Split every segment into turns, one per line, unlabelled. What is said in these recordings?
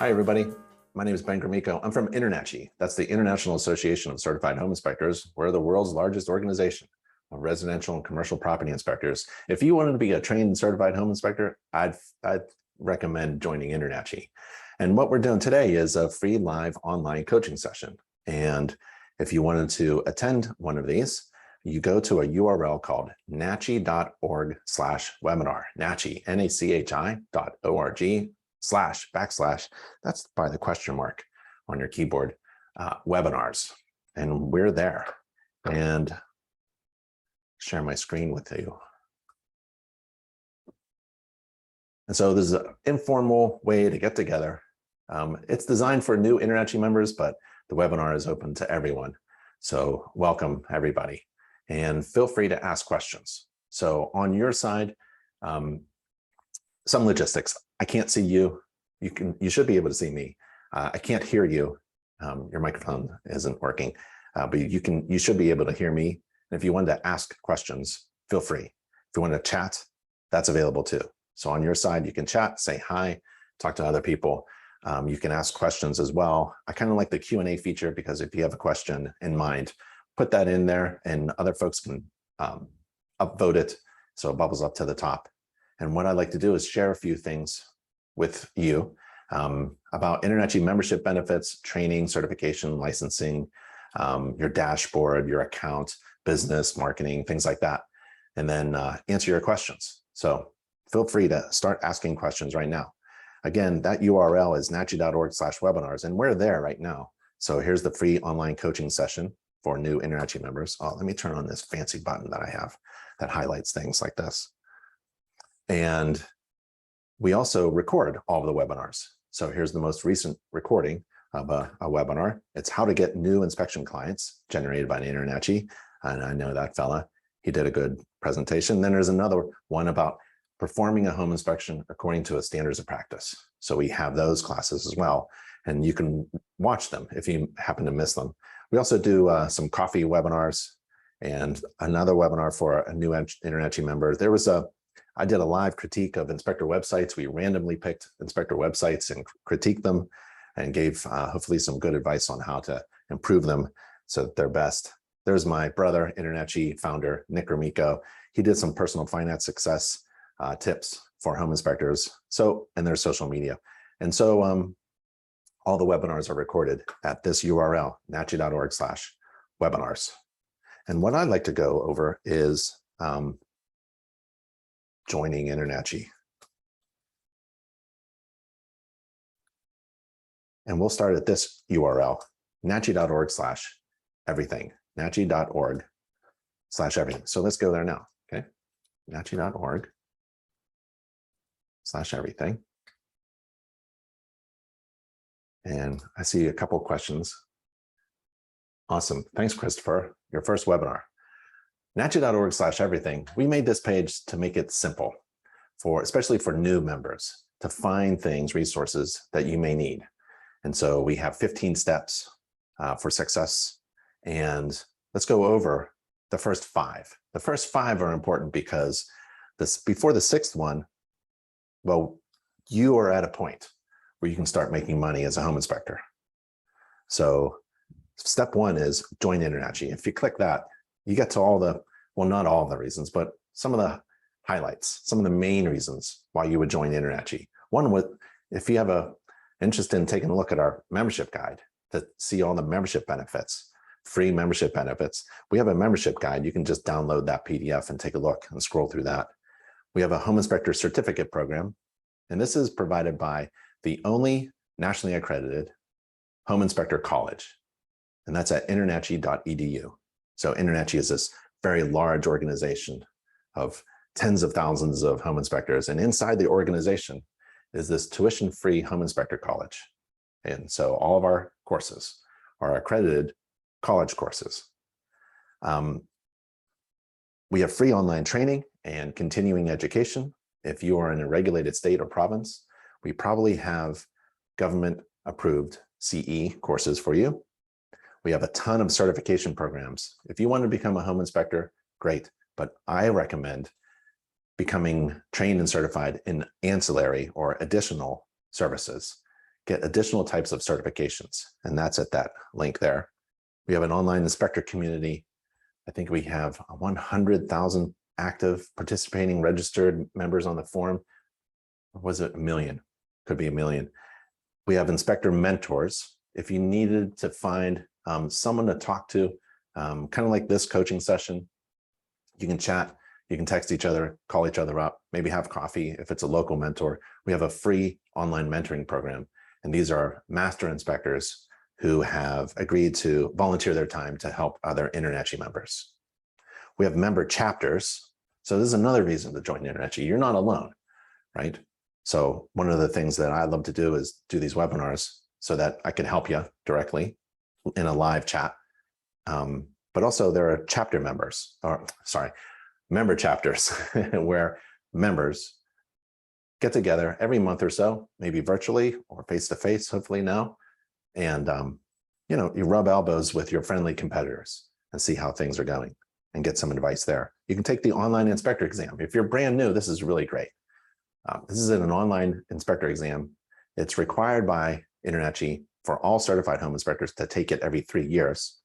Hi, everybody. My name is Ben Gromyko. I'm from InterNACHI. That's the International Association of Certified Home Inspectors. We're the world's largest organization of residential and commercial property inspectors. If you wanted to be a trained and certified home inspector, I'd recommend joining InterNACHI. And what we're doing today is a free live online coaching session. And if you wanted to attend one of these, you go to a URL called nachi.org/webinar, NACHI, NACHI.org// that's by the question mark on your keyboard, webinars. And we're there. And share my screen with you. And so this is an informal way to get together. It's designed for new InterNACHI members, but the webinar is open to everyone. So welcome, everybody. And feel free to ask questions. So on your side, some logistics. I can't see you. You should be able to see me. I can't hear you. Your microphone isn't working, but you should be able to hear me. And if you wanted to ask questions, feel free. If you want to chat, that's available too. So on your side, you can chat, say hi, talk to other people. You can ask questions as well. I kind of like the Q&A feature because if you have a question in mind, put that in there and other folks can upvote it so it bubbles up to the top. And what I like to do is share a few things with you about InterNACHI membership benefits, training, certification, licensing, your dashboard, your account, business, marketing, things like that, and then answer your questions. So feel free to start asking questions right now. Again, that URL is nachi.org/webinars, and we're there right now. So here's the free online coaching session for new InterNACHI members. Oh, let me turn on this fancy button that I have that highlights things like this. And we also record all of the webinars. So here's the most recent recording of a webinar. It's how to get new inspection clients generated by InterNACHI. And I know that fella, he did a good presentation. Then there's another one about performing a home inspection according to a standards of practice. So we have those classes as well. And you can watch them if you happen to miss them. We also do some coffee webinars and another webinar for a new InterNACHI member. I did a live critique of inspector websites. We randomly picked inspector websites and critiqued them and gave hopefully some good advice on how to improve them so that they're best. There's my brother, InterNACHI founder, Nick Gromyko. He did some personal finance success tips for home inspectors. So, and there's social media. And so all the webinars are recorded at this URL, nachi.org/webinars. And what I'd like to go over is joining InterNACHI. And we'll start at this URL, nachi.org/everything, nachi.org/everything. So let's go there now, okay? nachi.org/everything. And I see a couple of questions. Awesome, thanks, Christopher, your first webinar. nachi.org/everything, we made this page to make it simple, especially for new members, to find things, resources that you may need. And so we have 15 steps for success. And let's go over the first 5. The first 5 are important because before the 6th one, well, you are at a point where you can start making money as a home inspector. So step 1 is join InterNACHI. If you click that, you get to all the, well, not all the reasons, but some of the highlights, some of the main reasons why you would join InterNACHI. One would, if you have an interest in taking a look at our membership guide to see all the membership benefits, free membership benefits, we have a membership guide. You can just download that PDF and take a look and scroll through that. We have a home inspector certificate program, and this is provided by the only nationally accredited home inspector college, and that's at internachi.edu. So InterNACHI is this very large organization of tens of thousands of home inspectors. And inside the organization is this tuition-free home inspector college. And so all of our courses are accredited college courses. We have free online training and continuing education. If you are in a regulated state or province, we probably have government-approved CE courses for you. We have a ton of certification programs. If you want to become a home inspector, great, but I recommend becoming trained and certified in ancillary or additional services. get additional types of certifications. And that's at that link there. We have an online inspector community. I think we have 100,000 active participating registered members on the forum. Or was it 1 million? Could be 1 million. We have inspector mentors. If you needed to find someone to talk to, kind of like this coaching session, you can chat, you can text each other, call each other up, maybe have coffee if it's a local mentor. We have a free online mentoring program. And these are master inspectors who have agreed to volunteer their time to help other InterNACHI members. We have member chapters. So this is another reason to join InterNACHI. You're not alone, right? So one of the things that I love to do is do these webinars so that I can help you directly in a live chat. But also there are chapter members, or sorry, member chapters where members get together every month or so, maybe virtually or face-to-face, hopefully now. And, you rub elbows with your friendly competitors and see how things are going and get some advice there. You can take the online inspector exam. If you're brand new, this is really great. This is an online inspector exam. It's required by InterNACHI for all certified home inspectors to take it every 3 years.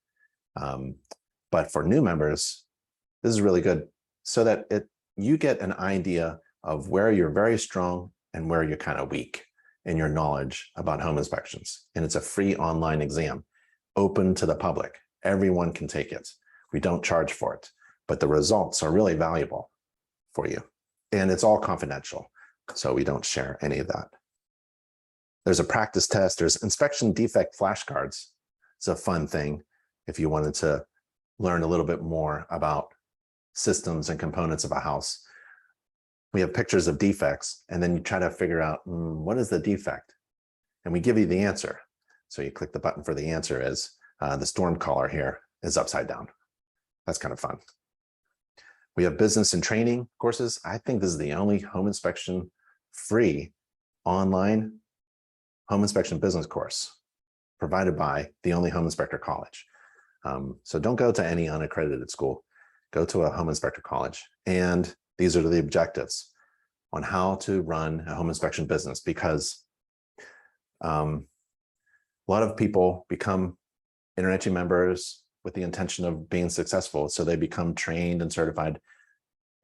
But for new members, this is really good so that you get an idea of where you're very strong and where you're kind of weak in your knowledge about home inspections. And it's a free online exam, open to the public. Everyone can take it. We don't charge for it, but the results are really valuable for you. And it's all confidential, so we don't share any of that. There's a practice test. There's inspection defect flashcards. It's a fun thing if you wanted to learn a little bit more about systems and components of a house. We have pictures of defects, and then you try to figure out what is the defect, and we give you the answer. So you click the button for the answer is the storm collar here is upside down. That's kind of fun. We have business and training courses. I think this is the only home inspection free online home inspection business course provided by the only home inspector college. So don't go to any unaccredited school. Go to a home inspector college. And these are the objectives on how to run a home inspection business, because a lot of people become InterNACHI members with the intention of being successful. So they become trained and certified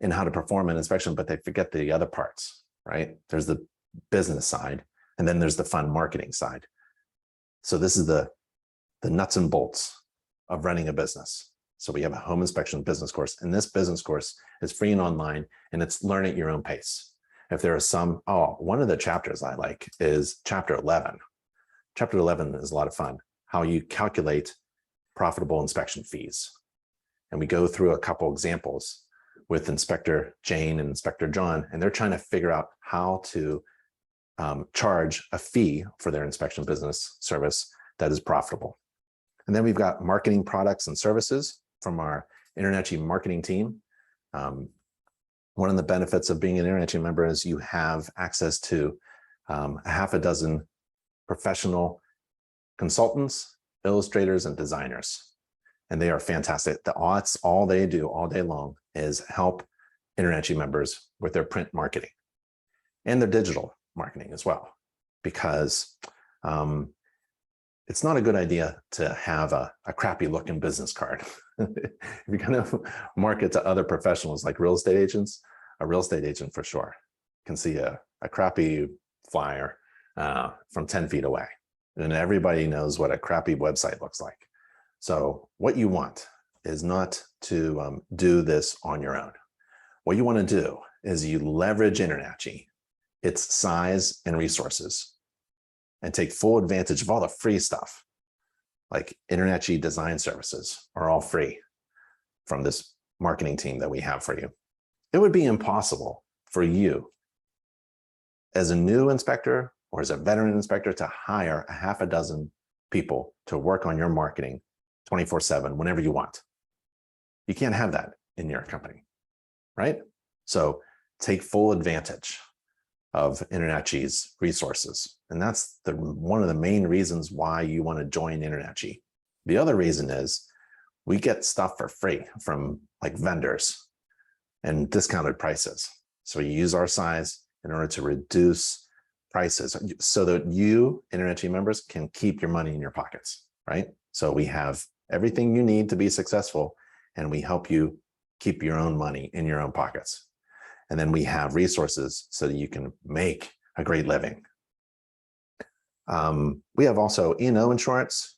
in how to perform an inspection, but they forget the other parts, right? There's the business side, and then there's the fun marketing side. So this is the nuts and bolts of running a business. So we have a home inspection business course, and this business course is free and online, and it's learn at your own pace. If there are some, one of the chapters I like is chapter 11. Chapter 11 is a lot of fun, how you calculate profitable inspection fees. And we go through a couple examples with Inspector Jane and Inspector John, and they're trying to figure out how to charge a fee for their inspection business service that is profitable. And then we've got marketing products and services from our InterNACHI marketing team. One of the benefits of being an InterNACHI member is you have access to a half a dozen professional consultants, illustrators, and designers. And they are fantastic. That's all they do all day long is help InterNACHI members with their print marketing and their digital marketing as well, because it's not a good idea to have a crappy looking business card. If you're going to market to other professionals like real estate agents, a real estate agent for sure can see a crappy flyer from 10 feet away. And everybody knows what a crappy website looks like. So what you want is not to do this on your own. What you want to do is you leverage InterNACHI, its size and resources, and take full advantage of all the free stuff. Like InterNACHI design services are all free from this marketing team that we have for you. It would be impossible for you as a new inspector or as a veteran inspector to hire a half a dozen people to work on your marketing 24/7 whenever you want. You can't have that in your company, right? So take full advantage of InterNACHI's resources. And that's one of the main reasons why you want to join InterNACHI. The other reason is we get stuff for free from like vendors and discounted prices. So you use our size in order to reduce prices so that you, InterNACHI members, can keep your money in your pockets, right? So we have everything you need to be successful, and we help you keep your own money in your own pockets. And then we have resources so that you can make a great living. We have also E&O insurance.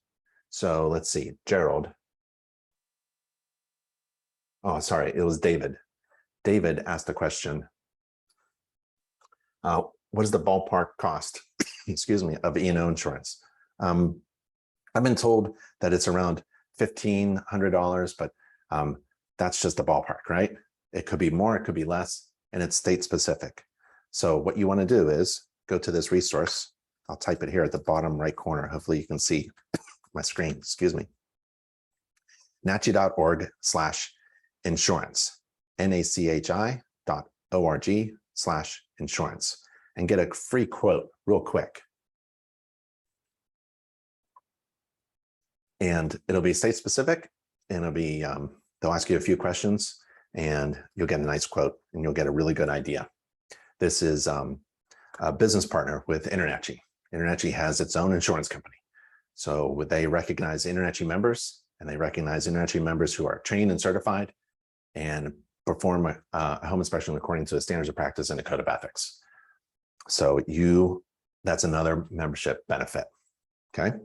So let's see, Gerald. Oh, sorry, it was David. David asked a question. What is the ballpark cost, excuse me, of E&O insurance? I've been told that it's around $1,500, but that's just a ballpark, right? It could be more, it could be less, and it's state specific. So what you want to do is go to this resource. I'll type it here at the bottom right corner. Hopefully you can see my screen, excuse me. NACHI.org/insurance, NACHI.org/insurance, and get a free quote real quick. And it'll be state specific, and it'll be, they'll ask you a few questions, and you'll get a nice quote, and you'll get a really good idea. This is a business partner with InterNACHI. InterNACHI has its own insurance company. So they recognize InterNACHI members, and they recognize InterNACHI members who are trained and certified and perform a home inspection according to the standards of practice and a code of ethics. So that's another membership benefit, okay?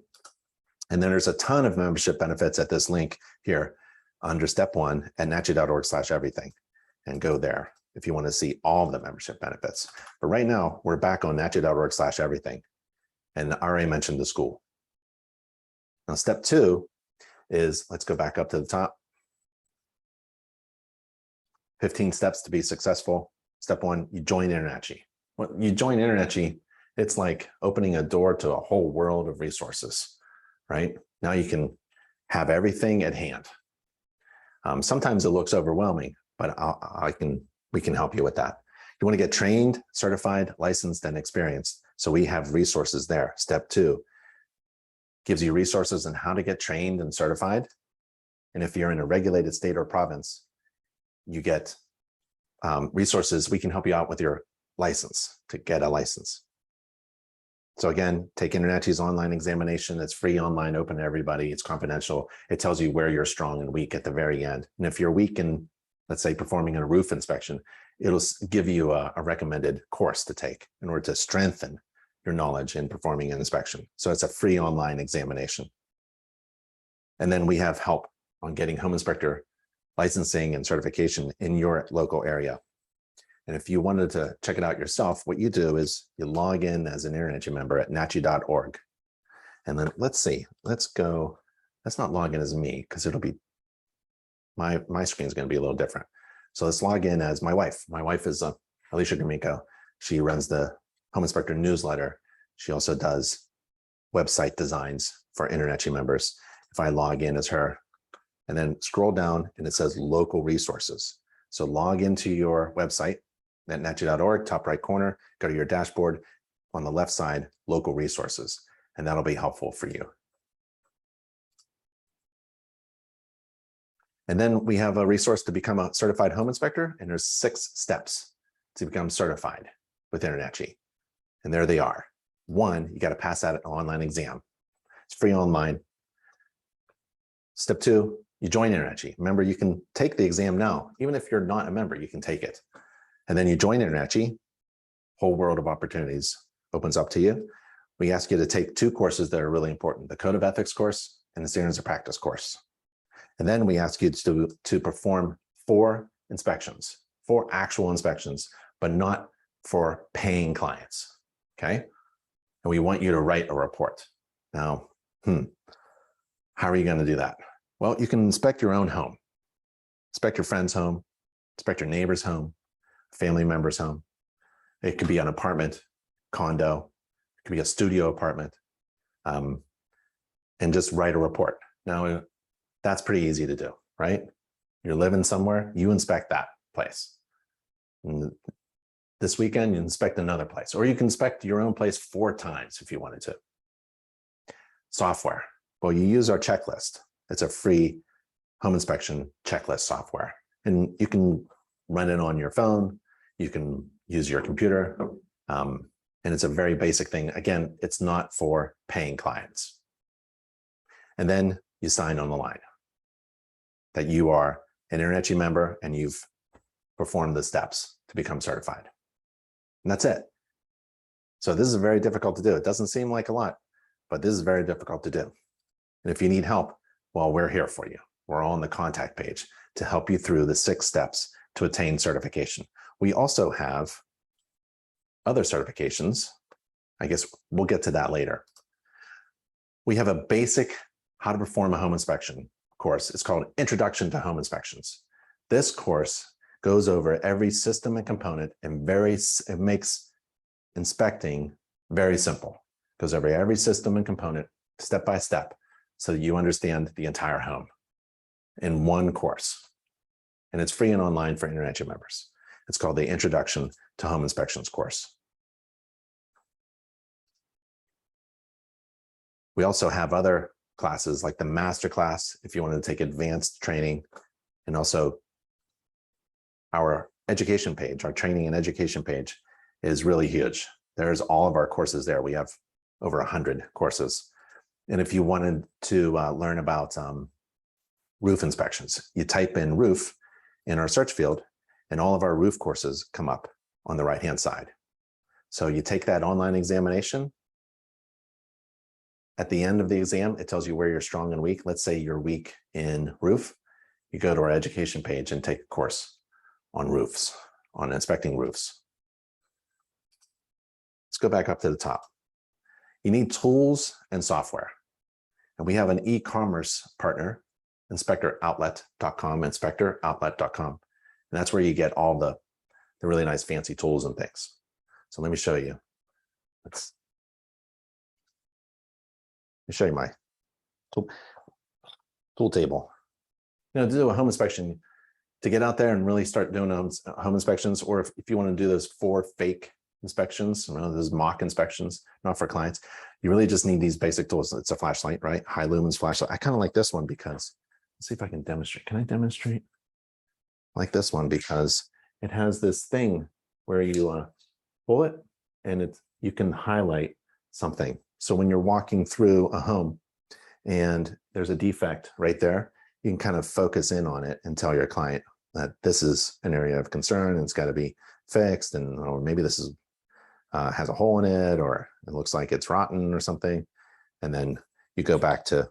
And then there's a ton of membership benefits at this link here under step 1 at NACHI.org/everything, and go there if you want to see all of the membership benefits. But right now we're back on NACHI.org/everything, and I already mentioned the school. Now step 2 is, let's go back up to the top. 15 steps to be successful. Step 1, you join InterNACHI. When you join InterNACHI, it's like opening a door to a whole world of resources, right? Now you can have everything at hand. Sometimes it looks overwhelming, but we can help you with that. You want to get trained, certified, licensed, and experienced. So we have resources there. Step 2 gives you resources on how to get trained and certified. And if you're in a regulated state or province, you get resources. We can help you out with your license to get a license. So again, take InterNACHI's online examination. It's free online, open to everybody. It's confidential. It tells you where you're strong and weak at the very end. And if you're weak in, let's say, performing a roof inspection, it'll give you a recommended course to take in order to strengthen your knowledge in performing an inspection. So it's a free online examination. And then we have help on getting home inspector licensing and certification in your local area. And if you wanted to check it out yourself, what you do is you log in as an InterNACHI member at NACHI.org. And then let's see, let's not log in as me, because it'll be, my screen is going to be a little different. So let's log in as my wife. My wife is Alicia Gromyko. She runs the Home Inspector newsletter. She also does website designs for InterNACHI members. If I log in as her, and then scroll down and it says local resources. So log into your website at NACHI.org, top right corner, go to your dashboard, on the left side, local resources, and that'll be helpful for you. And then we have a resource to become a certified home inspector, and there's 6 steps to become certified with InterNACHI. And there they are. 1, you got to pass that online exam. It's free online. Step 2, you join InterNACHI. Remember, you can take the exam now. Even if you're not a member, you can take it. And then you join InterNACHI, whole world of opportunities opens up to you. We ask you to take 2 courses that are really important, the Code of Ethics course and the Standards of Practice course. And then we ask you to perform 4 inspections, 4 actual inspections, but not for paying clients, okay? And we want you to write a report. Now, how are you going to do that? Well, you can inspect your own home, inspect your friend's home, inspect your neighbor's home, family member's home. It could be an apartment, condo, it could be a studio apartment, and just write a report. Now, that's pretty easy to do, right? You're living somewhere, you inspect that place. And this weekend, you inspect another place, or you can inspect your own place 4 times if you wanted to. Software. Well, you use our checklist. It's a free home inspection checklist software. And you can run it on your phone. You can use your computer. And it's a very basic thing. Again, it's not for paying clients. And then you sign on the line that you are an InterNACHI member and you've performed the steps to become certified. And that's it. So this is very difficult to do. It doesn't seem like a lot, but this is very difficult to do. And if you need help, well, we're here for you. We're on the contact page to help you through the 6 steps to attain certification. We also have other certifications. I guess we'll get to that later. We have a basic how to perform a home inspection course. It's called Introduction to Home Inspections. This course goes over every system and component and it makes inspecting very simple. Goes over every system and component step by step so that you understand the entire home in one course. And it's free and online for InterNACHI members. It's called the Introduction to Home Inspections course. We also have other classes like the master class if you want to take advanced training, and also our education page, our training and education page is really huge. There's all of our courses there. We have over 100 courses. And if you wanted to learn about roof inspections, you type in roof in our search field and all of our roof courses come up on the right-hand side. So you take that online examination. At the end of the exam, it tells you where you're strong and weak. Let's say you're weak in roof. You go to our education page and take a course on roofs, on inspecting roofs. Let's go back up to the top. You need tools and software. And we have an e-commerce partner, inspectoroutlet.com, inspectoroutlet.com. And that's where you get all the really nice fancy tools and things. So let me show you. Let me show you my tool table. To do a home inspection, to get out there and really start doing home inspections, or if you want to do those 4 fake inspections, those mock inspections, not for clients, you really just need these basic tools. It's a flashlight, right? High lumens flashlight. I kind of like this one because, let's see if I can demonstrate. Can I demonstrate? I like this one because it has this thing where you pull it and you can highlight something. So when you're walking through a home and there's a defect right there, you can kind of focus in on it and tell your client that this is an area of concern and it's got to be fixed, or maybe this is has a hole in it, or it looks like it's rotten or something. And then you go back to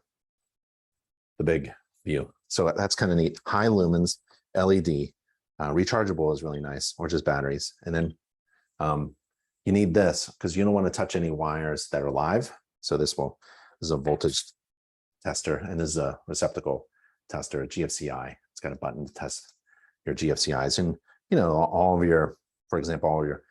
the big view. So that's kind of neat. High lumens, LED, rechargeable is really nice, or just batteries. And then you need this because you don't want to touch any wires that are live. So this is a voltage tester, and this is a receptacle tester, a GFCI. It's got a button to test your GFCIs, and all of your, for example, all of your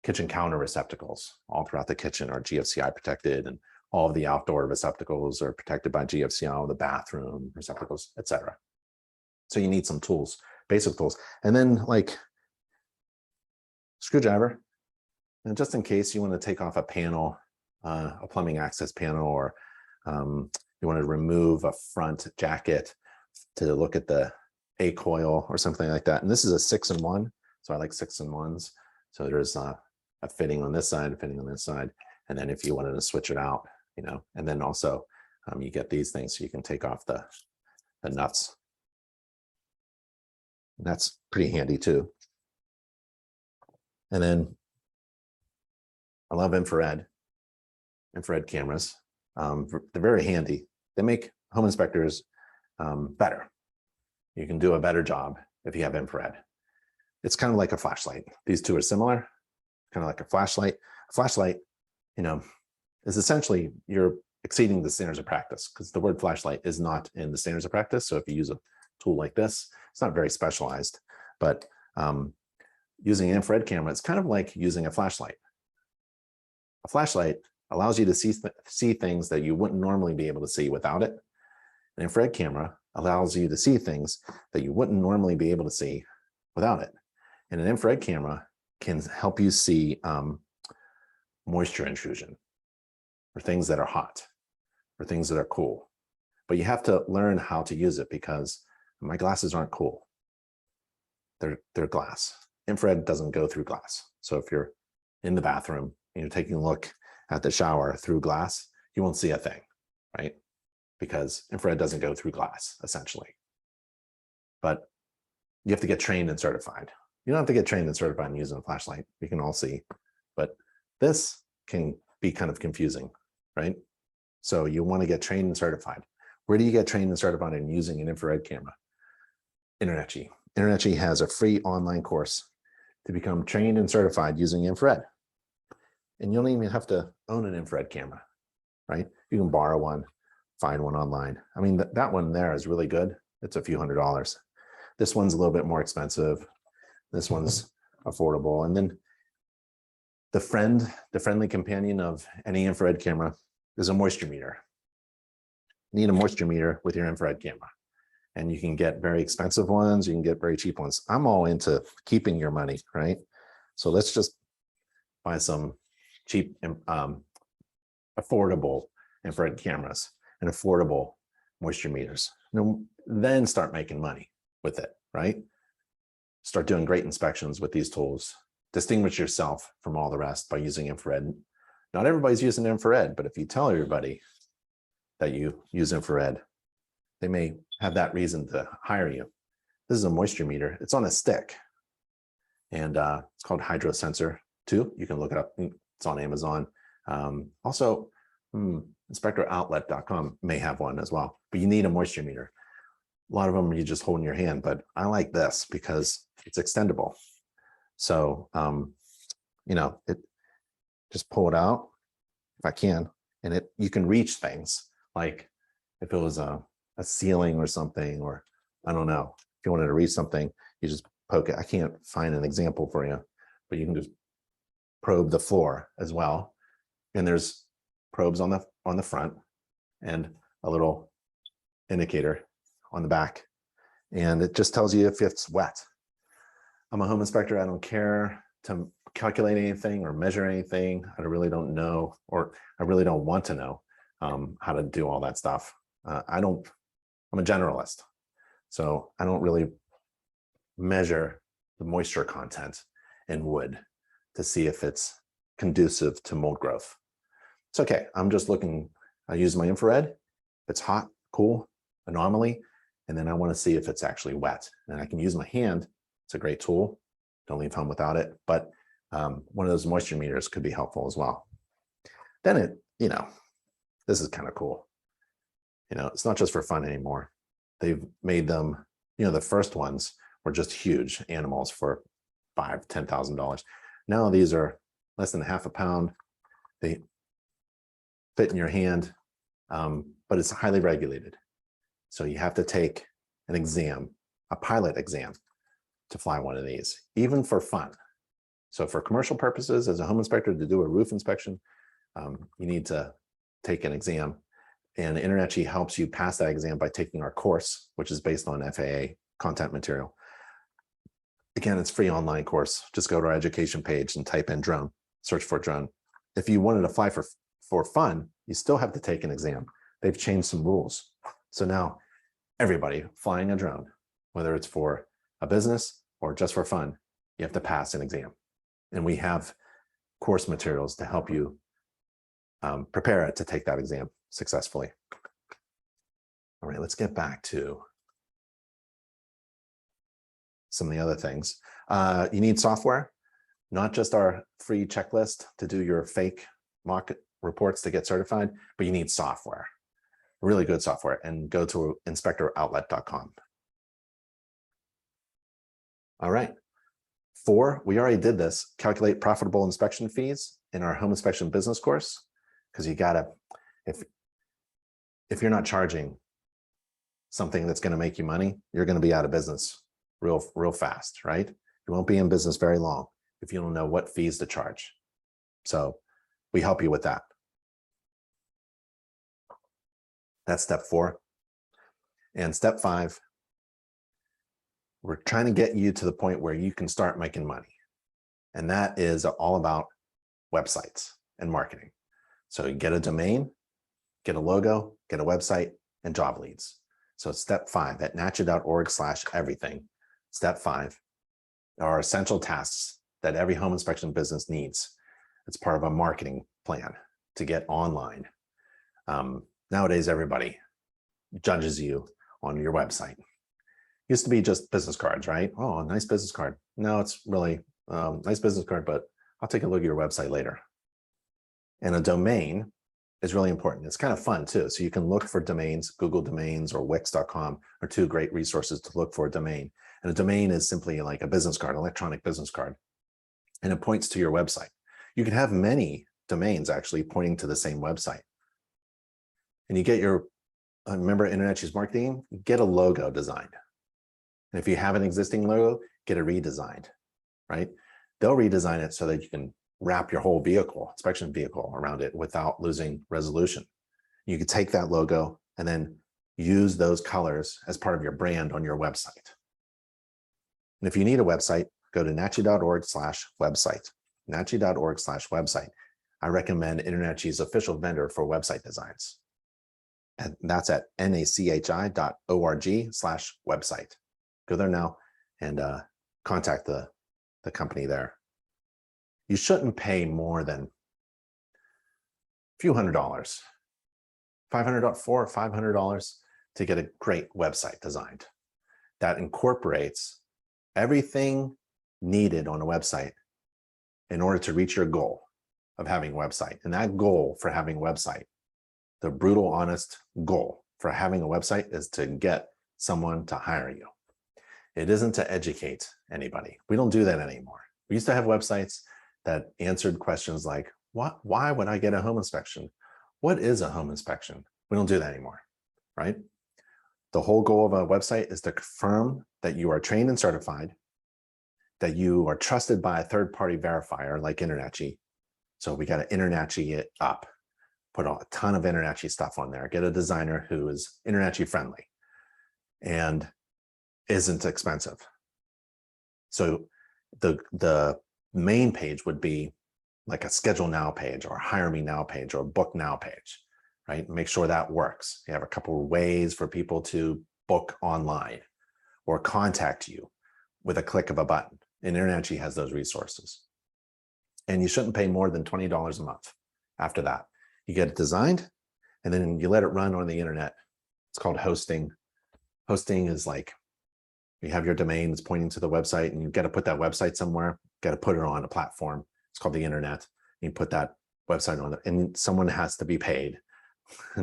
kitchen counter receptacles all throughout the kitchen are GFCI protected, and all of the outdoor receptacles are protected by GFCI, the bathroom receptacles, etc. So you need some tools, basic tools, and then like screwdriver, and just in case you want to take off a panel, a plumbing access panel, or you want to remove a front jacket to look at the A coil or something like that. And this is a 6-in-1, so I like 6-in-1s. So there's a fitting on this side, a fitting on this side, and then if you wanted to switch it out, and then also you get these things so you can take off the nuts. And that's pretty handy too. And then I love infrared cameras. They're very handy. They make home inspectors better. You can do a better job if you have infrared. It's kind of like a flashlight. These two are similar, kind of like a flashlight. A flashlight, is essentially you're exceeding the standards of practice, because the word flashlight is not in the standards of practice. So if you use a tool like this, it's not very specialized, but using an infrared camera, it's kind of like using a flashlight. A flashlight allows you to see things that you wouldn't normally be able to see without it. An infrared camera allows you to see things that you wouldn't normally be able to see without it. And an infrared camera can help you see moisture intrusion, or things that are hot, or things that are cool. But you have to learn how to use it, because my glasses aren't cool. They're glass. Infrared doesn't go through glass. So if you're in the bathroom and you're taking a look at the shower through glass, you won't see a thing, right? Because infrared doesn't go through glass, essentially. But you have to get trained and certified. You don't have to get trained and certified in using a flashlight. You can all see. But this can be kind of confusing, right? So you want to get trained and certified. Where do you get trained and certified in using an infrared camera? InterNACHI. InterNACHI has a free online course to become trained and certified using infrared. And you don't even have to own an infrared camera, right? You can borrow one, find one online. I mean, that one there is really good. It's a few $100s. This one's a little bit more expensive. This one's affordable. And then the friendly companion of any infrared camera is a moisture meter. You need a moisture meter with your infrared camera. And you can get very expensive ones. You can get very cheap ones. I'm all into keeping your money, right? So let's just buy some cheap, affordable infrared cameras and affordable moisture meters. And then start making money with it, right? Start doing great inspections with these tools. Distinguish yourself from all the rest by using infrared. Not everybody's using infrared, but if you tell everybody that you use infrared, they may have that reason to hire you. This is a moisture meter. It's on a stick. And it's called Hydro Sensor 2. You can look it up. It's on Amazon. Also, InspectorOutlet.com may have one as well, but you need a moisture meter. A lot of them you just hold in your hand, but I like this because it's extendable. So, it just pull it out if I can, and you can reach things. Like if it was a ceiling or something, or I don't know, if you wanted to reach something, you just poke it. I can't find an example for you, but you can just probe the floor as well. And there's probes on the front and a little indicator on the back. And it just tells you if it's wet. I'm a home inspector. I don't care to calculate anything or measure anything. I really don't know, or I really don't want to know how to do all that stuff. I'm a generalist. So I don't really measure the moisture content in wood to see if it's conducive to mold growth. It's okay. I'm just looking, I use my infrared. If it's hot, cool, anomaly, and then I want to see if it's actually wet. And I can use my hand. It's a great tool. Don't leave home without it. But one of those moisture meters could be helpful as well. Then this is kind of cool. It's not just for fun anymore. They've made them, the first ones were just huge animals for $5,000, $10,000. Now these are less than half a pound. They fit in your hand, but it's highly regulated. So you have to take an exam, a pilot exam, to fly one of these, even for fun. So for commercial purposes, as a home inspector, to do a roof inspection, you need to take an exam. And InterNACHI helps you pass that exam by taking our course, which is based on FAA content material. Again, it's a free online course. Just go to our education page and type in drone, search for drone. If you wanted to fly for fun, you still have to take an exam. They've changed some rules. So now everybody flying a drone, whether it's for a business or just for fun, you have to pass an exam. And we have course materials to help you prepare it to take that exam successfully. All right, let's get back to some of the other things. You need software, not just our free checklist to do your fake mock reports to get certified, but you need software, really good software, and go to InspectorOutlet.com. All right. 4, we already did this, calculate profitable inspection fees in our home inspection business course, because you gotta, if you're not charging something that's going to make you money, you're going to be out of business real fast, right? You won't be in business very long if you don't know what fees to charge. So we help you with that. That's step 4. And step 5, we're trying to get you to the point where you can start making money. And that is all about websites and marketing. So you get a domain, get a logo, get a website, and job leads. So step 5 at nachi.org/everything. Step 5 are essential tasks that every home inspection business needs It's part of a marketing plan to get online. Nowadays, everybody judges you on your website. Used to be just business cards, right? Oh, nice business card. No, it's really nice business card, but I'll take a look at your website later. And a domain is really important. It's kind of fun too. So you can look for domains. Google Domains or Wix.com are two great resources to look for a domain. And a domain is simply like a business card, electronic business card, and it points to your website. You can have many domains actually pointing to the same website. And you get your, remember InterNACHI's marketing, get a logo designed. And if you have an existing logo, get it redesigned, right? They'll redesign it so that you can wrap your whole vehicle, inspection vehicle around it without losing resolution. You could take that logo and then use those colors as part of your brand on your website. And if you need a website, go to nachi.org/website, nachi.org/website. I recommend InterNACHI's official vendor for website designs. And that's at nachi.org/website. Go there now and contact the company there. You shouldn't pay more than a few $100s, $400 or $500 to get a great website designed that incorporates everything needed on a website in order to reach your goal of having a website. And that goal for having a website, the brutal, honest goal for having a website is to get someone to hire you. It isn't to educate anybody. We don't do that anymore. We used to have websites that answered questions like, why would I get a home inspection? What is a home inspection? We don't do that anymore, right? The whole goal of a website is to confirm that you are trained and certified, that you are trusted by a third-party verifier like InterNACHI. So we got to InterNACHI it up, put a ton of InterNACHI stuff on there, get a designer who is InterNACHI friendly and isn't expensive. So the main page would be like a schedule now page or hire me now page or book now page, right? Make sure that works. You have a couple of ways for people to book online or contact you with a click of a button. And InterNACHI has those resources. And you shouldn't pay more than $20 a month after that. You get it designed and then you let it run on the internet. It's called hosting. Hosting is like, you have your domain, it's pointing to the website and you've got to put that website somewhere, got to put it on a platform. It's called the internet. You put that website on there and someone has to be paid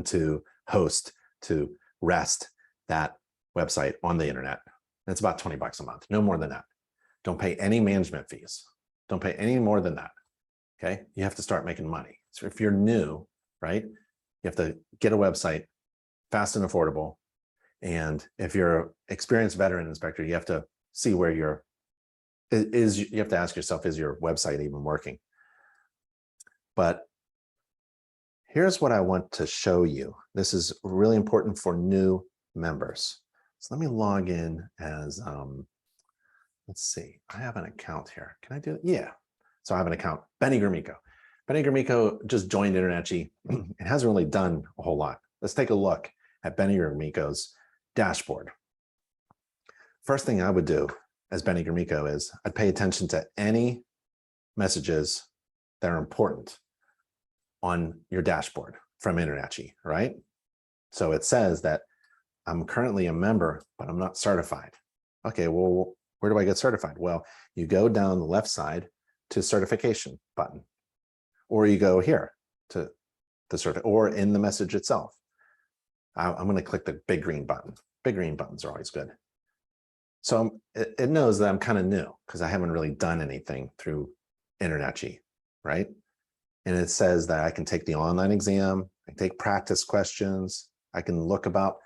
to host, to rest that website on the internet. And it's about $20 a month, no more than that. Don't pay any management fees. Don't pay any more than that, okay? You have to start making money. So if you're new, right, you have to get a website fast and affordable. And if you're an experienced veteran inspector, you have to see where you have to ask yourself, is your website even working? But here's what I want to show you. This is really important for new members. So let me log in as, let's see, I have an account here. Can I do it? Yeah. So I have an account, Benny Grimico. Benny Grimico just joined InterNACHI. It hasn't really done a whole lot. Let's take a look at Benny Grimico's dashboard. First thing I would do as Benny Grimico is I'd pay attention to any messages that are important on your dashboard from InterNACHI, right? So it says that I'm currently a member, but I'm not certified. Okay, well, where do I get certified? Well, you go down the left side to certification button, or you go here to the certificate, or in the message itself. I'm going to click the big green button. Big green buttons are always good. So it knows that I'm kind of new because I haven't really done anything through InterNACHI, right? And it says that I can take the online exam, I can take practice questions, I can look about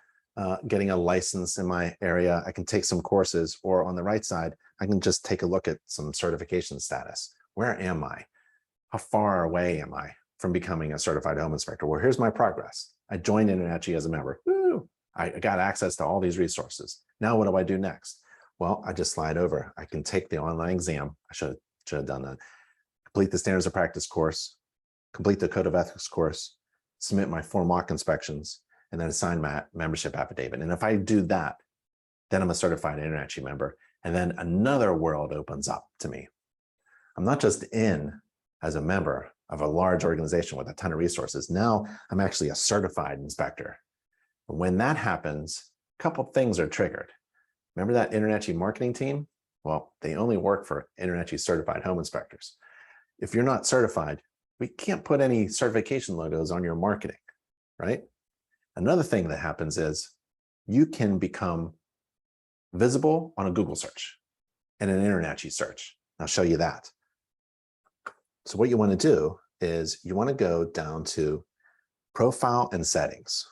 getting a license in my area, I can take some courses, or on the right side, I can just take a look at some certification status. Where am I? How far away am I from becoming a certified home inspector? Well, here's my progress. I joined InterNACHI as a member. Woo! I got access to all these resources. Now what do I do next? Well, I just slide over. I can take the online exam. I should have done that. Complete the standards of practice course, complete the code of ethics course, submit my 4 mock inspections, and then assign my membership affidavit. And if I do that, then I'm a certified InterNACHI member. And then another world opens up to me. I'm not just in as a member, of a large organization with a ton of resources. Now I'm actually a certified inspector. When that happens, a couple of things are triggered. Remember that InterNACHI marketing team? Well, they only work for InterNACHI certified home inspectors. If you're not certified, we can't put any certification logos on your marketing, right? Another thing that happens is you can become visible on a Google search and an InterNACHI search. I'll show you that. So what you want to do is you want to go down to Profile and Settings.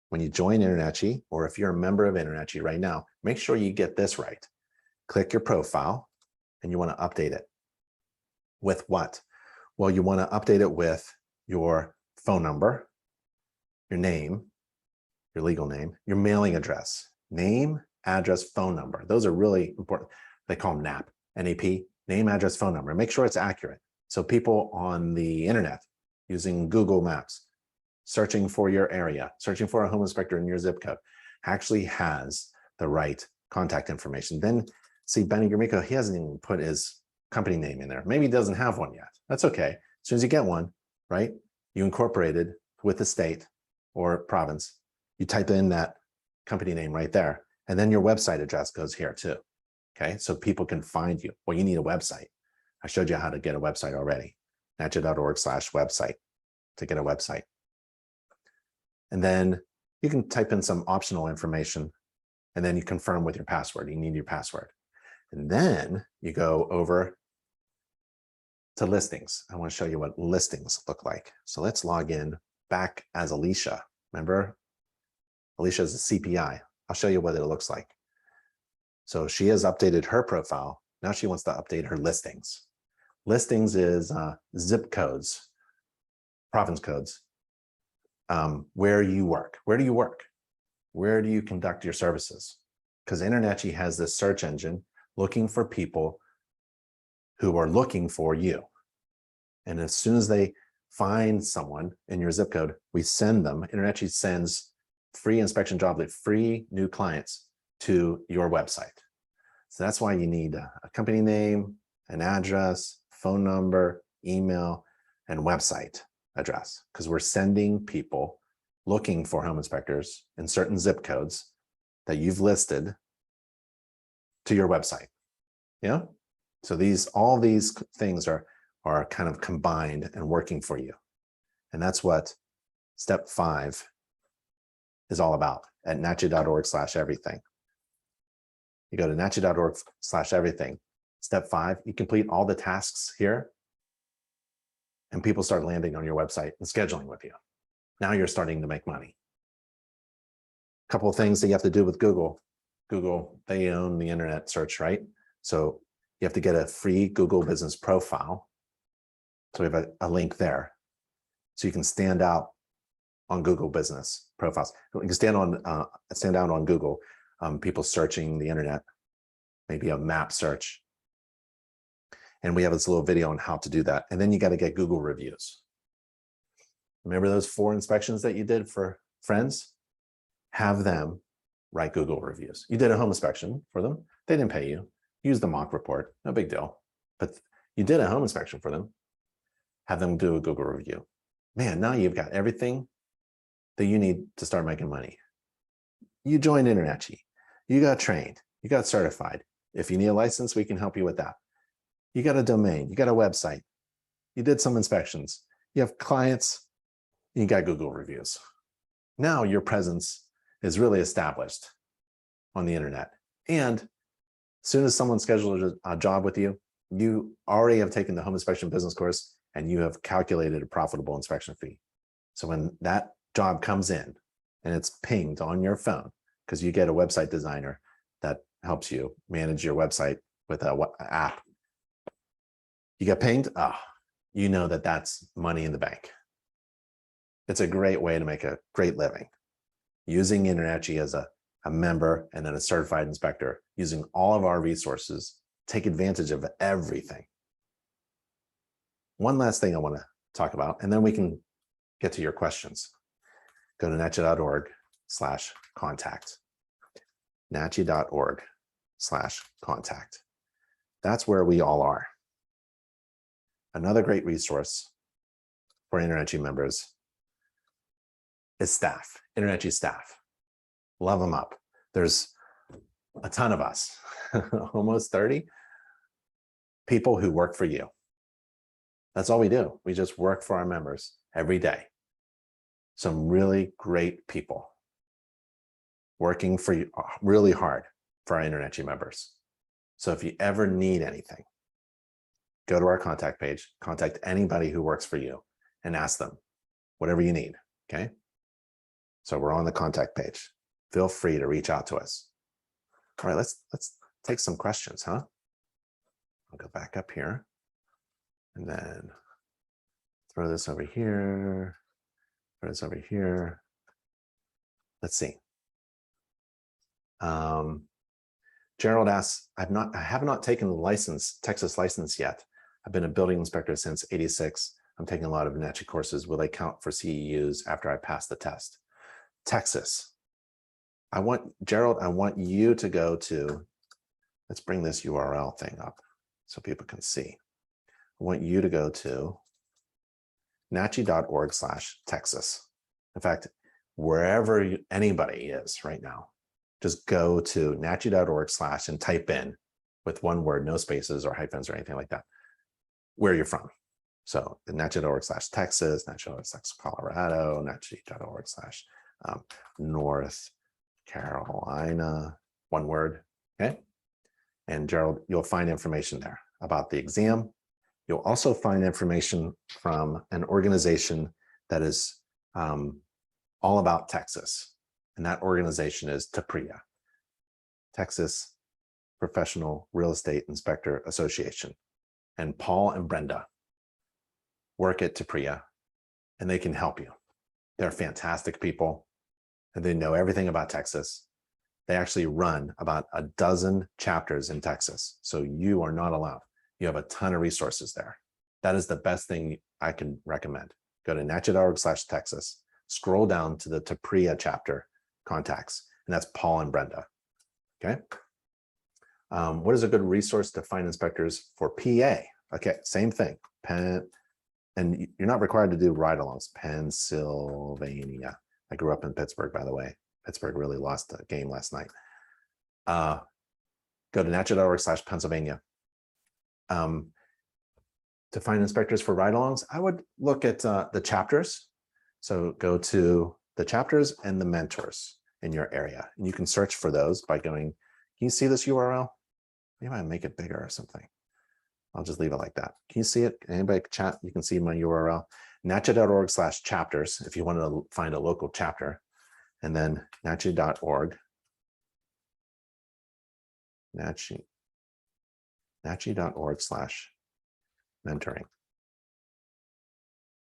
When you join InterNACHI, or if you're a member of InterNACHI right now, make sure you get this right. Click your profile and you want to update it. With what? Well, you want to update it with your phone number, your name, your legal name, your mailing address, name, address, phone number. Those are really important. They call them NAP, N-A-P, name, address, phone number. Make sure it's accurate. So people on the internet using Google Maps, searching for your area, searching for a home inspector in your zip code, actually has the right contact information. Then see, Benny Gromyko, he hasn't even put his company name in there. Maybe he doesn't have one yet. That's okay. As soon as you get one, right, you incorporated with the state or province, you type in that company name right there, and then your website address goes here too. Okay, so people can find you. Well, you need a website. I showed you how to get a website already. NACHI.org/website to get a website. And then you can type in some optional information, and then you confirm with your password. You need your password. And then you go over to listings. I want to show you what listings look like. So let's log in back as Alicia. Remember, Alicia is a CPI. I'll show you what it looks like. So she has updated her profile. Now she wants to update her listings. Listings is zip codes, province codes, where you work. Where do you work? Where do you conduct your services? Because InterNACHI has this search engine looking for people who are looking for you. And as soon as they find someone in your zip code, we send them. InterNACHI sends free inspection jobs, like free new clients to your website. So that's why you need a company name, an address, phone number, email, and website address, because we're sending people looking for home inspectors in certain zip codes that you've listed to your website. Yeah. So all these things are kind of combined and working for you. And that's what step 5 is all about at nachi.org/everything. You go to nachi.org/everything. Step 5, you complete all the tasks here, and people start landing on your website and scheduling with you. Now you're starting to make money. A couple of things that you have to do with Google. Google, they own the internet search, right? So you have to get a free Google business profile. So we have a link there. So you can stand out on Google business profiles. You can stand out on Google, people searching the internet, maybe a map search. And we have this little video on how to do that. And then you got to get Google reviews. Remember those 4 inspections that you did for friends? Have them write Google reviews. You did a home inspection for them. They didn't pay you. Use the mock report, no big deal. But you did a home inspection for them. Have them do a Google review. Man, now you've got everything that you need to start making money. You joined InterNACHI. You got trained. You got certified. If you need a license, we can help you with that. You got a domain. You got a website. You did some inspections. You have clients. You got Google reviews. Now your presence is really established on the internet. And as soon as someone schedules a job with you, you already have taken the home inspection business course and you have calculated a profitable inspection fee. So when that job comes in and it's pinged on your phone, because you get a website designer that helps you manage your website with an app, you get pinged, you know that that's money in the bank. It's a great way to make a great living. Using InterNACHI as a member and then a certified inspector, using all of our resources, take advantage of everything. One last thing I want to talk about, and then we can get to your questions. Go to nachi.org/contact. nachi.org/contact. That's where we all are. Another great resource for InterNACHI members is staff, InterNACHI staff. Love them up. There's a ton of us, almost 30 people who work for you. That's all we do. We just work for our members every day. Some really great people working for you really hard for our InterNACHI members. So if you ever need anything, go to our contact page, contact anybody who works for you and ask them whatever you need, okay? So we're on the contact page. Feel free to reach out to us. All right, let's take some questions, huh? I'll go back up here and then throw this over here, throw this over here. Let's see. Gerald asks, I have not taken the Texas license yet. I've been a building inspector since '86. I'm taking a lot of NACHI courses. Will they count for CEUs after I pass the test? Texas. Gerald, I want you to go to, let's bring this URL thing up so people can see. I want you to go to nachi.org/Texas. In fact, wherever anybody is right now, just go to nachi.org/ and type in with one word, no spaces or hyphens or anything like that, where you're from. So nachi.org/Texas, nachi.org/Colorado, nachi.org/North Carolina, one word, okay? And Gerald, you'll find information there about the exam. You'll also find information from an organization that is all about Texas. And that organization is TPRIA, Texas Professional Real Estate Inspector Association. And Paul and Brenda work at TPRIA, and they can help you. They're fantastic people, and they know everything about Texas. They actually run about a dozen chapters in Texas, so you are not alone. You have a ton of resources there. That is the best thing I can recommend. Go to nachi.org/Texas, scroll down to the TPRIA chapter contacts, and that's Paul and Brenda, okay? What is a good resource to find inspectors for PA? Okay, same thing, and you're not required to do ride-alongs, Pennsylvania. I grew up in Pittsburgh, by the way. Pittsburgh really lost a game last night. Go to nachi.org/Pennsylvania. To find inspectors for ride-alongs, I would look at the chapters. So go to the chapters and the mentors in your area. And you can search for those by going, can you see this URL? Maybe I make it bigger or something. I'll just leave it like that. Can you see it? Anybody chat? You can see my URL, nachi.org/chapters if you want to find a local chapter, and then nachi.org, nachi.org/mentoring.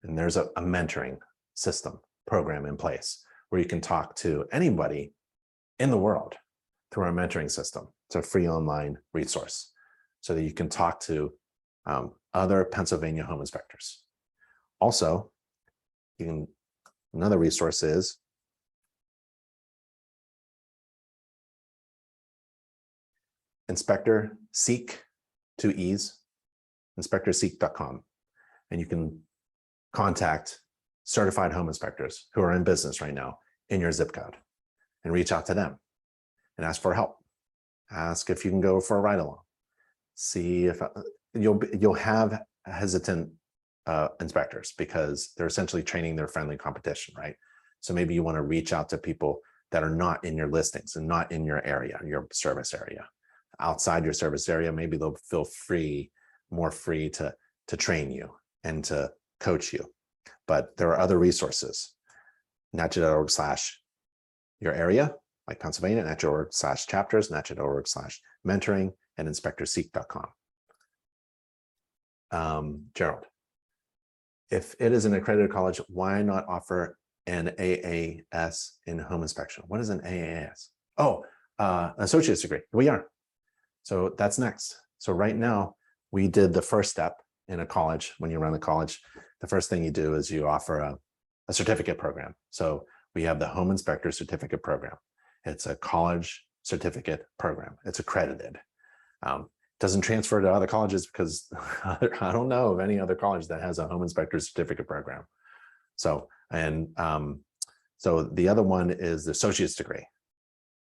And there's a mentoring system program in place where you can talk to anybody in the world through our mentoring system. It's a free online resource so that you can talk to other Pennsylvania home inspectors. Also, another resource is Inspector Seek, 2 E's, inspectorseek.com. And you can contact certified home inspectors who are in business right now in your zip code and reach out to them and ask for help. Ask if you can go for a ride-along. See if you'll have hesitant inspectors because they're essentially training their friendly competition, right? So maybe you want to reach out to people that are not in your listings and not in your area, your service area. Outside your service area, maybe they'll feel more free to train you and to coach you. But there are other resources. nachi.org/your area, like Pennsylvania, nachi.org/chapters, nachi.org/mentoring, and inspectorseek.com. Gerald, if it is an accredited college, why not offer an AAS in home inspection? What is an AAS? Oh, associate's degree. We are. So that's next. So right now, we did the first step in a college. When you run the college, the first thing you do is you offer a certificate program. So we have the Home Inspector Certificate Program. It's a college certificate program. It's accredited. Doesn't transfer to other colleges because I don't know of any other college that has a Home Inspector Certificate Program. So, and so the other one is the associate's degree.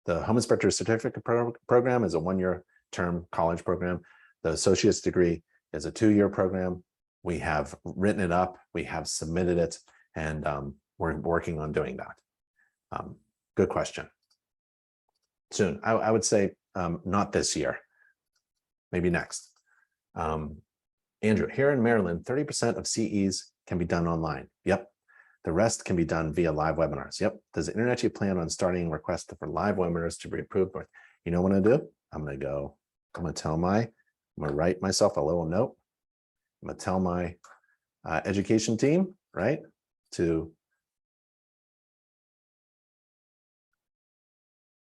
The Home Inspector Certificate Program is a 1-year term college program. The associate's degree is a 2-year program. We have written it up, we have submitted it, and we're working on doing that. Good question. Soon, I would say not this year, maybe next. Andrew, here in Maryland, 30% of CEs can be done online. Yep. The rest can be done via live webinars. Yep. Does InterNACHI plan on starting requests for live webinars to be approved? You know what I'm gonna do? I'm gonna write myself a little note. I'm gonna tell my education team, right, to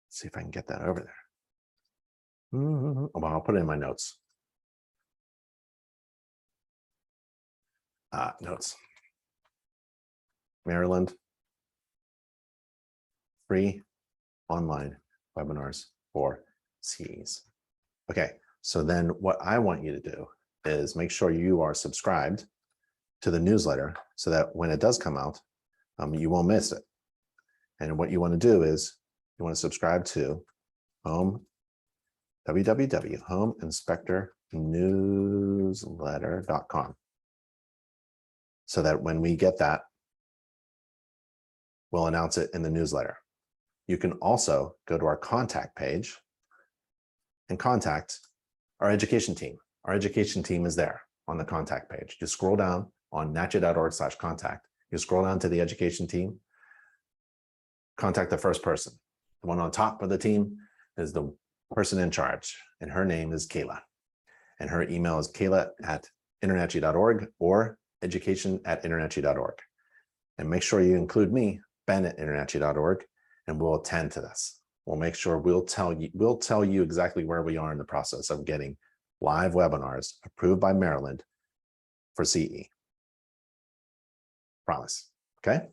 see if I can get that over there. Well, I'll put it in my notes. Notes. Maryland, free online webinars for CEs. Okay, so then what I want you to do is make sure you are subscribed to the newsletter so that when it does come out, you won't miss it. And what you want to do is you want to subscribe to www.homeinspectornewsletter.com so that when we get that, we'll announce it in the newsletter. You can also go to our contact page and contact our education team. Our education team is there on the contact page. You scroll down on nachi.org/contact. You scroll down to the education team, contact the first person. The one on top of the team is the person in charge, and her name is Kayla. And her email is kayla@internachi.org or education@internachi.org. And make sure you include me, Ben@internachi.org, and we'll attend to this. We'll make sure we'll tell you exactly where we are in the process of getting live webinars approved by Maryland for CE. Promise. Okay.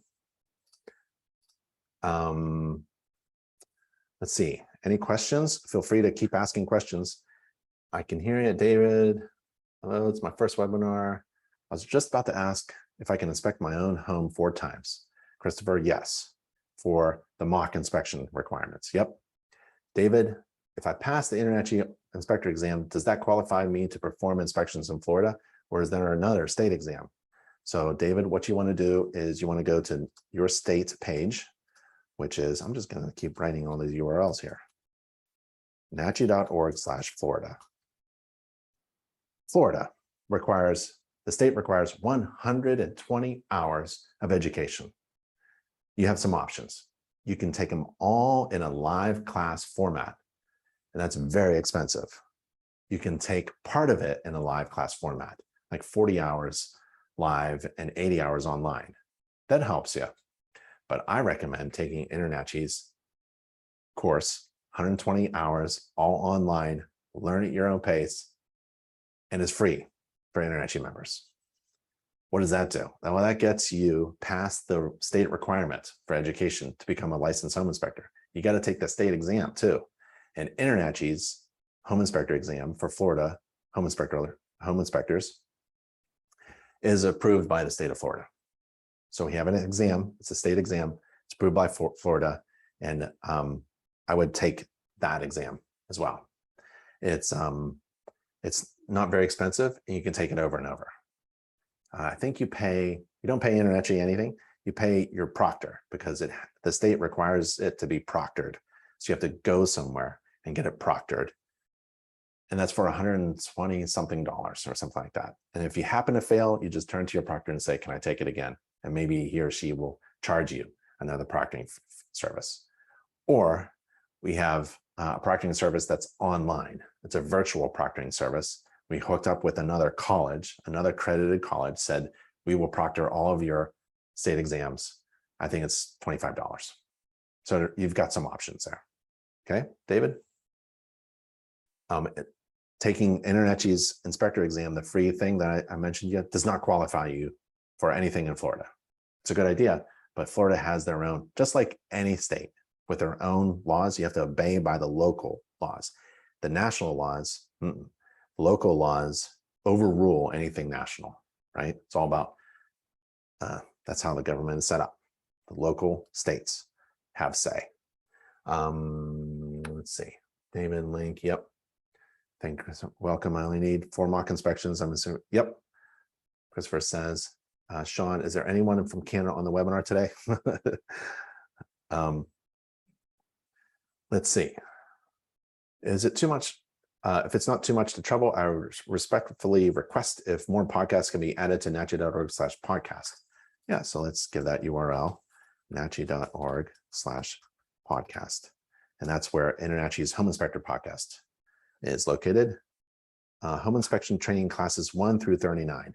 Let's see. Any questions? Feel free to keep asking questions. I can hear you, David. Hello, it's my first webinar. I was just about to ask if I can inspect my own home 4 times. Christopher, yes, for the mock inspection requirements. Yep. David, if I pass the InterNACHI inspector exam, does that qualify me to perform inspections in Florida, or is there another state exam? So David, what you want to do is you want to go to your state page, which is, I'm just going to keep writing all these URLs here. nachi.org/Florida. Florida requires, the state requires 120 hours of education. You have some options. You can take them all in a live class format, and that's very expensive. You can take part of it in a live class format, like 40 hours live and 80 hours online. That helps you. But I recommend taking InterNACHI's course, 120 hours, all online, learn at your own pace, and is free for InterNACHI members. What does that do? Well, that gets you past the state requirement for education to become a licensed home inspector. You got to take the state exam too. And InterNACHI's home inspector exam for Florida home inspectors is approved by the state of Florida. So we have an exam, it's a state exam, it's approved by Florida, and I would take that exam as well. It's not very expensive, and you can take it over and over. I think you don't pay InterNACHI anything, you pay your proctor because the state requires it to be proctored. So you have to go somewhere and get it proctored. And that's for $120 something or something like that. And if you happen to fail, you just turn to your proctor and say, can I take it again? And maybe he or she will charge you another proctoring service. Or we have a proctoring service that's online. It's a virtual proctoring service. We hooked up with another college, another accredited college, said, we will proctor all of your state exams. I think it's $25. So you've got some options there. Okay, David? Taking InterNACHI's inspector exam, the free thing that I mentioned yet, does not qualify you for anything in Florida. It's a good idea, but Florida has their own, just like any state with their own laws, you have to obey by the local laws. The national laws, local laws overrule anything national, right? It's all about That's how the government is set up. The local states have say. Let's see. David Link. Yep. Thank you. Welcome. I only need 4 mock inspections. I'm assuming. Yep. Christopher says, Sean, is there anyone from Canada on the webinar today? Let's see. Is it too much? If it's not too much to trouble, I respectfully request if more podcasts can be added to nachi.org/podcast. Yeah, so let's give that URL, nachi.org/podcast. And that's where InterNACHI's Home Inspector podcast is located. Home inspection training classes 1 through 39.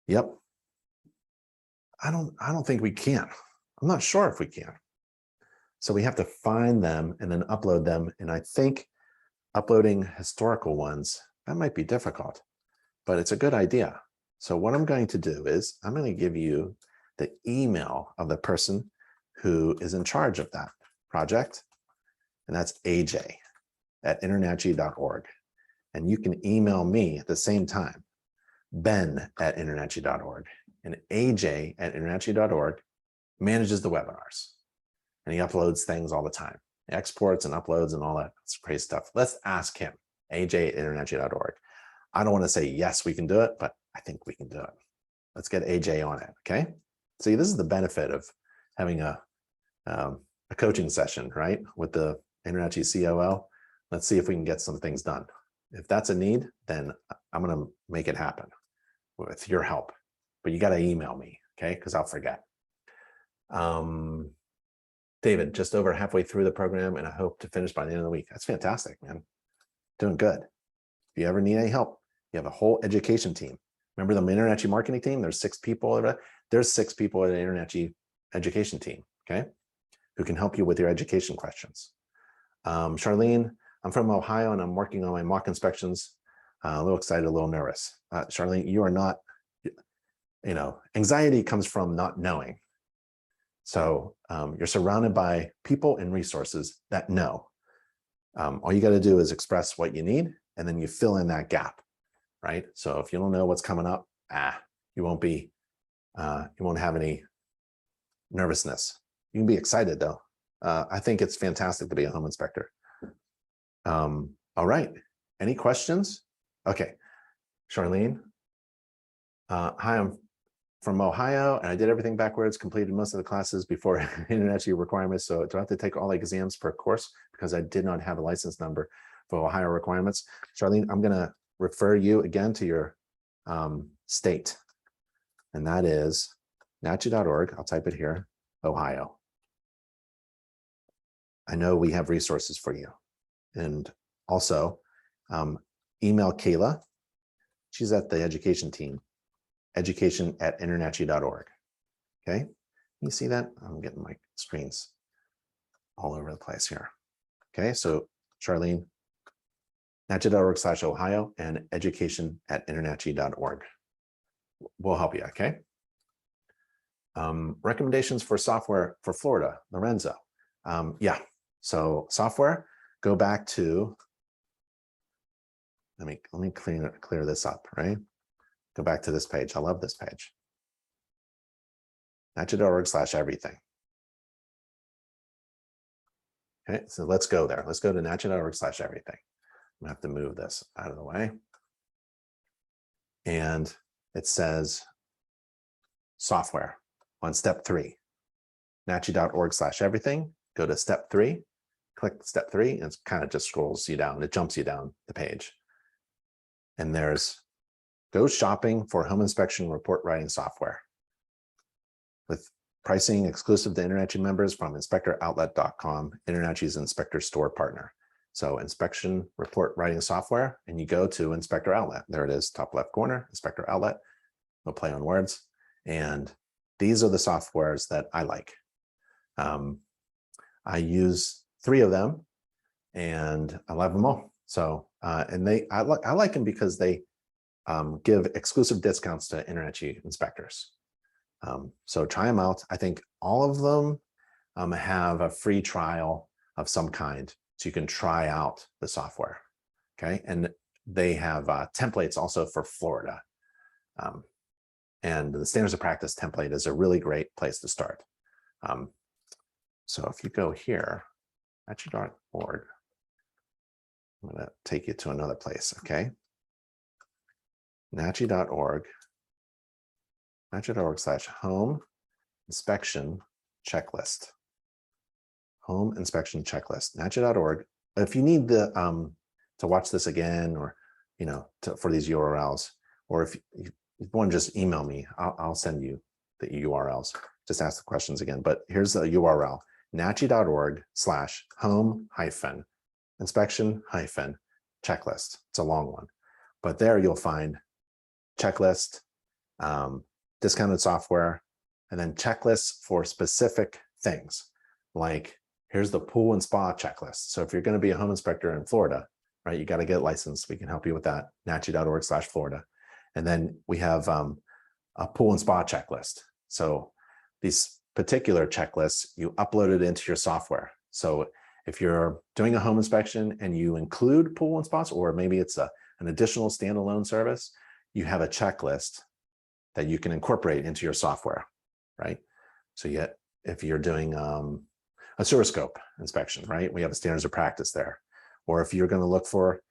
Yep. I don't think we can. I'm not sure if we can. So we have to find them and then upload them. And I think uploading historical ones, that might be difficult, but it's a good idea. So what I'm going to do is I'm going to give you the email of the person who is in charge of that project. And that's AJ at InterNACHI.org. And you can email me at the same time, Ben at InterNACHI.org. And AJ at InterNACHI.org manages the webinars. And he uploads things all the time, exports and uploads and all that crazy stuff. Let's ask him, AJ at InterNACHI.org. I don't want to say, yes, we can do it, but I think we can do it. Let's get AJ on it, okay? See, this is the benefit of having a coaching session, right? With the InterNACHI COO. Let's see if we can get some things done. If that's a need, then I'm going to make it happen with your help. But you got to email me, okay? Because I'll forget. David, just over halfway through the program, and I hope to finish by the end of the week. That's fantastic, man. Doing good. If you ever need any help, you have a whole education team. Remember the InterNACHI marketing team? There's 6 people. There's 6 people at the InterNACHI education team, okay, who can help you with your education questions. Charlene, I'm from Ohio, and I'm working on my mock inspections. A little excited, a little nervous. Charlene, you are not, anxiety comes from not knowing. So you're surrounded by people and resources that know. All you got to do is express what you need, and then you fill in that gap, right? So if you don't know what's coming up, you won't have any nervousness. You can be excited though. I think it's fantastic to be a home inspector. All right, any questions? Okay, Charlene. Hi, I'm from Ohio, and I did everything backwards, completed most of the classes before InterNACHI requirements, so do I have to take all the exams per course because I did not have a license number for Ohio requirements? Charlene, I'm going to refer you again to your state, and that is nachi.org. I'll type it here, Ohio. I know we have resources for you. And also email Kayla. She's at the education team. education@internachi.org. Okay, you see that? I'm getting my screens all over the place here. Okay, so Charlene, nachi.org/Ohio and education@internachi.org. We'll help you, okay? Recommendations for software for Florida, Lorenzo. Yeah, so software, go back to, let me clear this up, right? Go back to this page. I love this page. nachi.org/everything. Okay, so let's go there. Let's go to nachi.org/everything. I'm gonna have to move this out of the way. And it says software on step 3. nachi.org/everything. Go to step 3. Click step 3, and it kind of just scrolls you down. It jumps you down the page. And there's go shopping for home inspection report writing software with pricing exclusive to InterNACHI members from inspectoroutlet.com, InterNACHI's inspector store partner. So inspection report writing software, and you go to Inspector Outlet. There it is, top left corner, Inspector Outlet. No play on words. And these are the softwares that I like. I use 3 of them, and I love them all. So, and I like them because they give exclusive discounts to InterNACHI inspectors. So try them out. I think all of them have a free trial of some kind, so you can try out the software. Okay, and they have templates also for Florida. And the standards of practice template is a really great place to start. So if you go here, NACHI.org, I'm going to take you to another place, okay? NACHI.org, NACHI.org/home inspection checklist. Home inspection checklist, NACHI.org. If you need the to watch this again, or for these URLs, or if you want to just email me, I'll send you the URLs. Just ask the questions again. But here's the URL: NACHI.org/home-inspection-checklist. It's a long one, but there you'll find checklist, discounted software, and then checklists for specific things. Like here's the pool and spa checklist. So if you're going to be a home inspector in Florida, right, you got to get licensed. We can help you with that. NACHI.org/Florida. And then we have a pool and spa checklist. So these particular checklists, you upload it into your software. So if you're doing a home inspection and you include pool and spas, or maybe it's an additional standalone service, you have a checklist that you can incorporate into your software, right? So yet, if you're doing a sewer scope inspection, right, we have a standards of practice there. Or if you're going to look for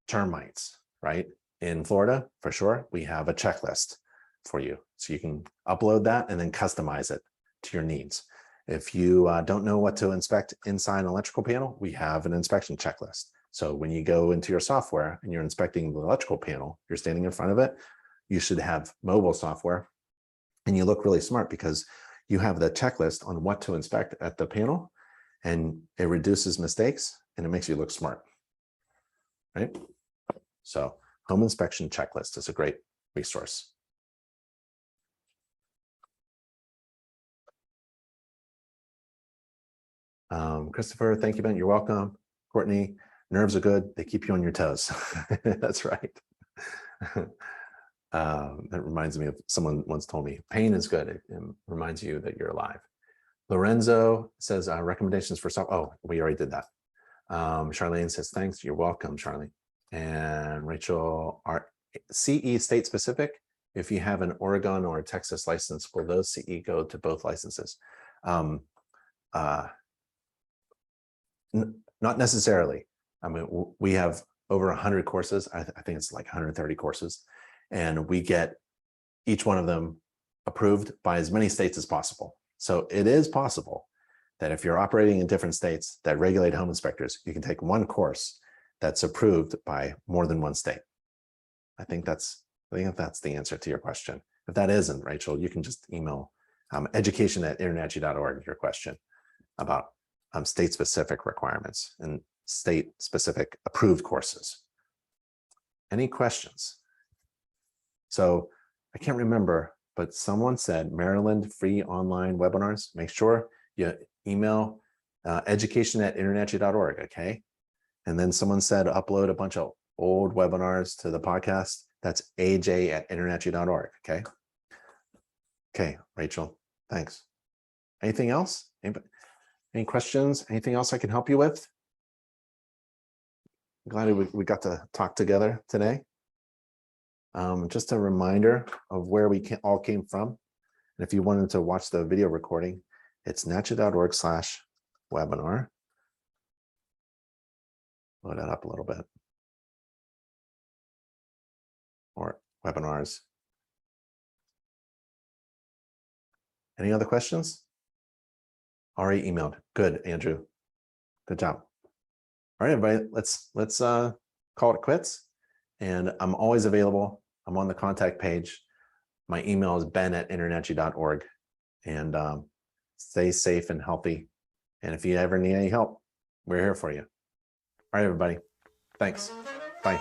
termites, right, in Florida, for sure, we have a checklist for you. So you can upload that and then customize it to your needs. If you don't know what to inspect inside an electrical panel, we have an inspection checklist. So when you go into your software and you're inspecting the electrical panel, you're standing in front of it, you should have mobile software, and you look really smart because you have the checklist on what to inspect at the panel, and it reduces mistakes and it makes you look smart, right? So home inspection checklist is a great resource. Christopher, thank you, Ben. You're welcome. Courtney, nerves are good. They keep you on your toes. That's right. That reminds me of someone once told me, pain is good. It reminds you that you're alive. Lorenzo says recommendations for some. Oh, we already did that. Charlene says, thanks. You're welcome, Charlie. And Rachel, are CE state specific? If you have an Oregon or a Texas license, will those CE go to both licenses? Not necessarily. I mean, we have over 100 courses. I think it's like 130 courses, and we get each one of them approved by as many states as possible. So it is possible that if you're operating in different states that regulate home inspectors, you can take one course that's approved by more than one state. I think that's the answer to your question. If that isn't, Rachel, you can just email education@internachi.org your question about state-specific requirements and state-specific approved courses. Any questions? So I can't remember, but someone said Maryland free online webinars. Make sure you email education@internachi.org, okay? And then someone said upload a bunch of old webinars to the podcast. That's aj@internachi.org, okay? Okay, Rachel, thanks. Anything else? Any questions? Anything else I can help you with? I'm glad we got to talk together today. Just a reminder of where we all came from. And if you wanted to watch the video recording, it's nachi.org/webinar. Load that up a little bit. Or webinars. Any other questions? Already emailed. Good, Andrew. Good job. All right, everybody, let's call it quits. And I'm always available. I'm on the contact page. My email is ben@internachi.org. And stay safe and healthy. And if you ever need any help, we're here for you. All right, everybody. Thanks. Bye.